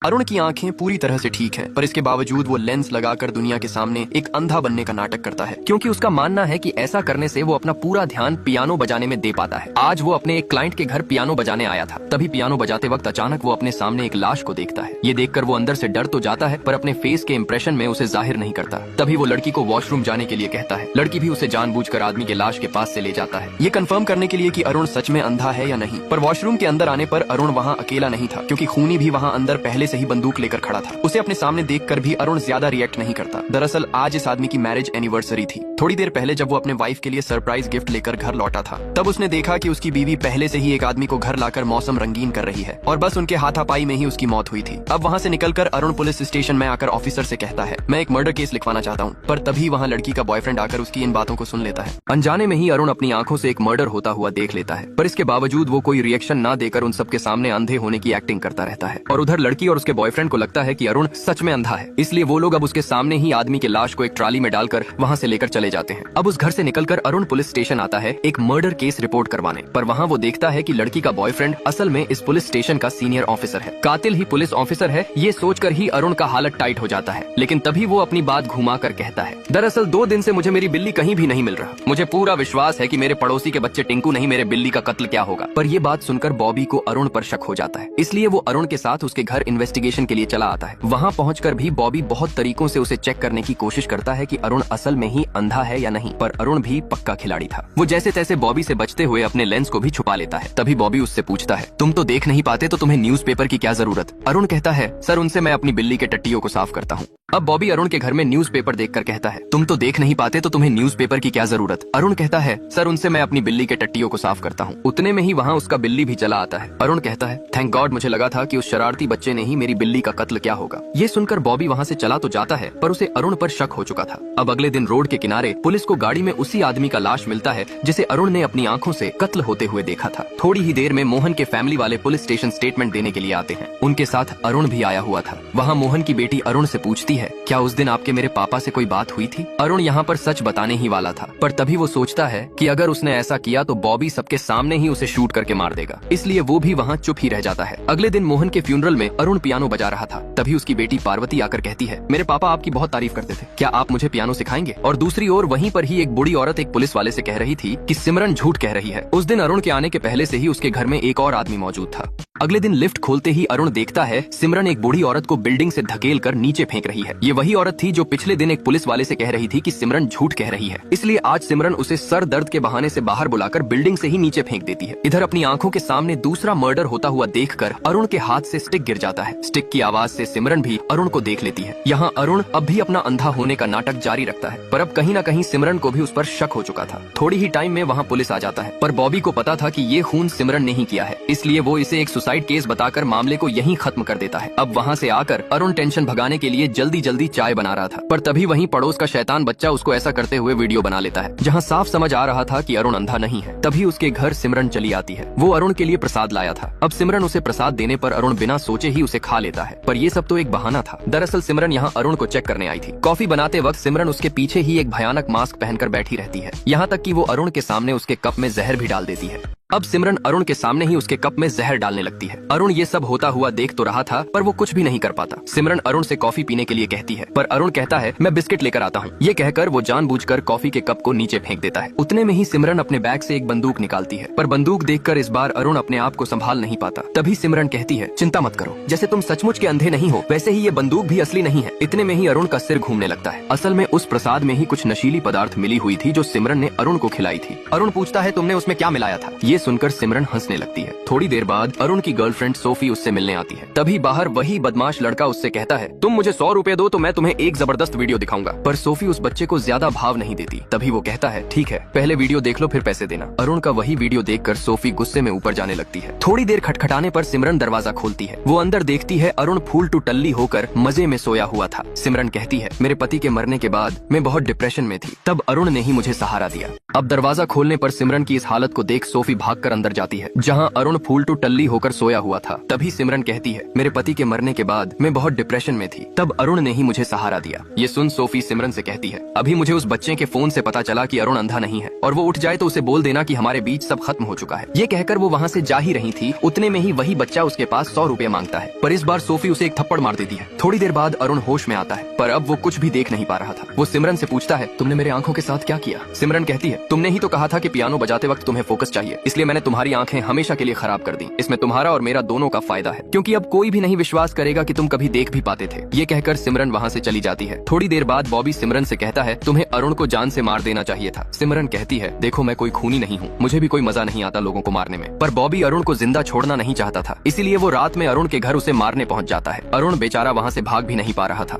अरुण की आंखें पूरी तरह से ठीक हैं, पर इसके बावजूद वो लेंस लगाकर दुनिया के सामने एक अंधा बनने का नाटक करता है, क्योंकि उसका मानना है कि ऐसा करने से वो अपना पूरा ध्यान पियानो बजाने में दे पाता है। आज वो अपने एक क्लाइंट के घर पियानो बजाने आया था। तभी पियानो बजाते वक्त अचानक वो अपने सामने एक लाश को देखता है। ये देखकर वो अंदर से डर तो जाता है, पर अपने फेस के इम्प्रेशन में उसे जाहिर नहीं करता। तभी वो लड़की को वॉशरूम जाने के लिए कहता है। लड़की भी उसे जानबूझकर आदमी के लाश के पास से ले जाता है, ये कंफर्म करने के लिए कि अरुण सच में अंधा है या नहीं। पर वॉशरूम के अंदर आने पर अरुण वहाँ अकेला नहीं था, क्योंकि खूनी भी वहाँ अंदर पहले से ही बंदूक लेकर खड़ा था। उसे अपने सामने देखकर भी अरुण ज्यादा रिएक्ट नहीं करता। दरअसल आज इस आदमी की मैरिज एनिवर्सरी थी। थोड़ी देर पहले जब वो अपने वाइफ के लिए सरप्राइज गिफ्ट लेकर घर लौटा था, तब उसने देखा कि उसकी बीवी पहले से ही एक आदमी को घर लाकर मौसम रंगीन कर रही है, और बस उनके हाथापाई में ही उसकी मौत हुई थी। अब वहाँ से निकलकर अरुण पुलिस स्टेशन में आकर ऑफिसर से कहता है, मैं एक मर्डर केस लिखवाना चाहता हूँ। पर तभी वहाँ लड़की का बॉयफ्रेंड आकर उसकी इन बातों को सुन लेता है। अनजाने में ही अरुण अपनी आंखों से एक मर्डर होता हुआ देख लेता है, पर इसके बावजूद वो कोई रिएक्शन ना देकर उन सबके सामने अंधे होने की एक्टिंग करता रहता है। और उधर लड़की और उसके बॉयफ्रेंड को लगता है कि अरुण सच में अंधा है, इसलिए वो लोग अब उसके सामने ही आदमी के लाश को एक ट्राली में डालकर वहाँ से लेकर चले जाते हैं। अब उस घर से निकलकर अरुण पुलिस स्टेशन आता है एक मर्डर केस रिपोर्ट करवाने, पर वहाँ वो देखता है कि लड़की का बॉयफ्रेंड असल में इस पुलिस स्टेशन का सीनियर ऑफिसर है। कातिल ही पुलिस ऑफिसर है, ये सोचकर ही अरुण का हालत टाइट हो जाता है। लेकिन तभी वो अपनी बात घुमा कर कहता है, दरअसल 2 दिन से मुझे मेरी बिल्ली कहीं भी नहीं मिल रहा। मुझे पूरा विश्वास है कि मेरे पड़ोसी के बच्चे टिंकू नहीं मेरे बिल्ली का कत्ल क्या होगा। पर ये बात सुनकर बॉबी को अरुण पर शक हो जाता है, इसलिए वो अरुण के साथ उसके घर इन्वेस्टिगेशन के लिए चला आता है। वहाँ पहुंचकर भी बॉबी बहुत तरीकों से उसे चेक करने की कोशिश करता है कि अरुण असल में ही अंधा है या नहीं, पर अरुण भी पक्का खिलाड़ी था। वो जैसे तैसे बॉबी से बचते हुए अपने लेंस को भी छुपा लेता है। तभी बॉबी उससे पूछता है, तुम तो देख नहीं पाते तो तुम्हें न्यूज़पेपर की क्या जरूरत। अरुण कहता है, सर उनसे मैं अपनी बिल्ली के टट्टियों को साफ करता हूँ। अब बॉबी अरुण के घर में न्यूज़पेपर देखकर कहता है, तुम तो देख नहीं पाते तो तुम्हें न्यूज़पेपर की क्या जरूरत। अरुण कहता है, सर उनसे मैं अपनी बिल्ली के टट्टियों को साफ करता हूँ। उतने में ही वहाँ उसका बिल्ली भी चला आता है। अरुण कहता है, थैंक गॉड, मुझे लगा था कि उस शरारती बच्चे ने ही मेरी बिल्ली का कत्ल क्या होगा। ये सुनकर बॉबी वहाँ से चला तो जाता है, पर उसे अरुण पर शक हो चुका था। अब अगले दिन रोड के किनारे पुलिस को गाड़ी में उसी आदमी का लाश मिलता है जिसे अरुण ने अपनी आंखों से कत्ल होते हुए देखा था। थोड़ी ही देर में मोहन के फैमिली वाले पुलिस स्टेशन स्टेटमेंट देने के लिए आते हैं। उनके साथ अरुण भी आया हुआ था। वहाँ मोहन की बेटी अरुण से पूछती है, क्या उस दिन आपके मेरे पापा से कोई बात हुई थी। अरुण यहाँ पर सच बताने ही वाला था, पर तभी वो सोचता है कि अगर उसने ऐसा किया तो बॉबी सबके सामने ही उसे शूट करके मार देगा, इसलिए वो भी वहाँ चुप ही रह जाता है। अगले दिन मोहन के फ्यूनरल में अरुण पियानो बजा रहा था। तभी उसकी बेटी पार्वती आकर कहती है, मेरे पापा आपकी बहुत तारीफ करते थे, क्या आप मुझे पियानो सिखाएंगे। और दूसरी ओर वहीं पर ही एक बूढ़ी औरत एक पुलिस वाले से कह रही थी कि सिमरन झूठ कह रही है। उस दिन अरुण के आने के पहले से ही उसके घर में एक और आदमी मौजूद था। अगले दिन लिफ्ट खोलते ही अरुण देखता है सिमरन एक बूढ़ी औरत को बिल्डिंग से धकेल कर नीचे फेंक रही है। ये वही औरत थी जो पिछले दिन एक पुलिस वाले से कह रही थी कि सिमरन झूठ कह रही है, इसलिए आज सिमरन उसे सर दर्द के बहाने से बाहर बुलाकर बिल्डिंग से ही नीचे फेंक देती है। इधर अपनी आंखों के सामने दूसरा मर्डर होता हुआ देखकर अरुण के हाथ से स्टिक गिर जाता है। स्टिक की आवाज से सिमरन भी अरुण को देख लेती है। यहाँ अरुण अब भी अपना अंधा होने का नाटक जारी रखता है, पर अब कहीं न कहीं सिमरन को भी उस पर शक हो चुका था। थोड़ी ही टाइम में वहाँ पुलिस आ जाता है, पर बॉबी को पता था कि ये खून सिमरन ने ही किया है, इसलिए वो इसे एक सुसाइड केस बताकर मामले को यहीं खत्म कर देता है। अब वहाँ से आकर अरुण टेंशन भगाने के लिए जल्दी जल्दी चाय बना रहा था, पर तभी वहीं पड़ोस का शैतान बच्चा उसको ऐसा करते हुए वीडियो बना लेता है, जहाँ साफ समझ आ रहा था कि अरुण अंधा नहीं है। तभी उसके घर सिमरन चली आती है। वो अरुण के लिए प्रसाद लाया था। अब सिमरन उसे प्रसाद देने पर अरुण बिना सोचे ही उसे खा लेता है, पर ये सब तो एक बहाना था। दरअसल सिमरन यहाँ अरुण को चेक करने आई थी। कॉफी बनाते वक्त सिमरन उसके पीछे ही एक भयानक मास्क पहनकर बैठी रहती है, यहाँ तक कि वो अरुण के सामने उसके कप में जहर भी डाल देती है। अब सिमरन अरुण के सामने ही उसके कप में जहर डालने लगती है। अरुण ये सब होता हुआ देख तो रहा था, पर वो कुछ भी नहीं कर पाता। सिमरन अरुण से कॉफी पीने के लिए कहती है, पर अरुण कहता है, मैं बिस्किट लेकर आता हूँ। ये कहकर वो जानबूझकर कॉफी के कप को नीचे फेंक देता है। उतने में ही सिमरन अपने बैग से एक बंदूक निकालती है, पर बंदूक देखकर इस बार अरुण अपने आप को संभाल नहीं पाता। तभी सिमरन कहती है, चिंता मत करो, जैसे तुम सचमुच के अंधे नहीं हो वैसे ही ये बंदूक भी असली नहीं है। इतने में ही अरुण का सिर घूमने लगता है। असल में उस प्रसाद में ही कुछ नशीली पदार्थ मिली हुई थी जो सिमरन ने अरुण को खिलाई थी। अरुण पूछता है, तुमने उसमें क्या मिलाया था। ये सुनकर सिमरन हंसने लगती है। थोड़ी देर बाद अरुण की गर्लफ्रेंड सोफी उससे मिलने आती है। तभी बाहर वही बदमाश लड़का उससे कहता है, तुम मुझे 100 रुपए दो तो मैं तुम्हें एक जबरदस्त वीडियो दिखाऊंगा। पर सोफी उस बच्चे को ज्यादा भाव नहीं देती। तभी वो कहता है, ठीक है, पहले वीडियो देख लो फिर पैसे देना। अरुण का वही वीडियो देखकर सोफी गुस्से में ऊपर जाने लगती है। थोड़ी देर खटखटाने पर सिमरन दरवाजा खोलती है। वो अंदर देखती है अरुण फूल टू टल्ली होकर मजे में सोया हुआ था। सिमरन कहती है, मेरे पति के मरने के बाद मैं बहुत डिप्रेशन में थी, तब अरुण ने ही मुझे सहारा दिया। अब दरवाजा खोलने पर सिमरन की इस हालत को देख सोफी भागकर अंदर जाती है जहाँ अरुण फूल टू टल्ली होकर सोया हुआ था। तभी सिमरन कहती है, मेरे पति के मरने के बाद मैं बहुत डिप्रेशन में थी, तब अरुण ने ही मुझे सहारा दिया। ये सुन सोफी सिमरन से कहती है, अभी मुझे उस बच्चे के फोन से पता चला कि अरुण अंधा नहीं है, और वो उठ जाए तो उसे बोल देना कि हमारे बीच सब खत्म हो चुका है। ये कहकर वो वहाँ से जा ही रही थी, उतने में ही वही बच्चा उसके पास 100 रुपए मांगता है, पर इस बार सोफी उसे एक थप्पड़ मार देती है। थोड़ी देर बाद अरुण होश में आता है, पर अब वो कुछ भी देख नहीं पा रहा था। वो सिमरन से पूछता है, तुमने मेरे आंखों के साथ क्या किया? सिमरन कहती है, तुमने ही तो कहा था कि पियानो बजाते वक्त तुम्हें फोकस चाहिए, इसलिए मैंने तुम्हारी आंखें हमेशा के लिए खराब कर दी। इसमें तुम्हारा और मेरा दोनों का फायदा है, क्योंकि अब कोई भी नहीं विश्वास करेगा कि तुम कभी देख भी पाते थे। ये कहकर सिमरन वहाँ से चली जाती है। थोड़ी देर बाद बॉबी सिमरन से कहता है, तुम्हें अरुण को जान से मार देना चाहिए था। सिमरन कहती है, देखो मैं कोई खूनी नहीं हूँ, मुझे भी कोई मजा नहीं आता लोगों को मारने में, पर बॉबी अरुण को जिंदा छोड़ना नहीं चाहता था, इसीलिए वो रात में अरुण के घर उसे मारने पहुंच जाता है। अरुण बेचारा वहाँ से भाग भी नहीं पा रहा था।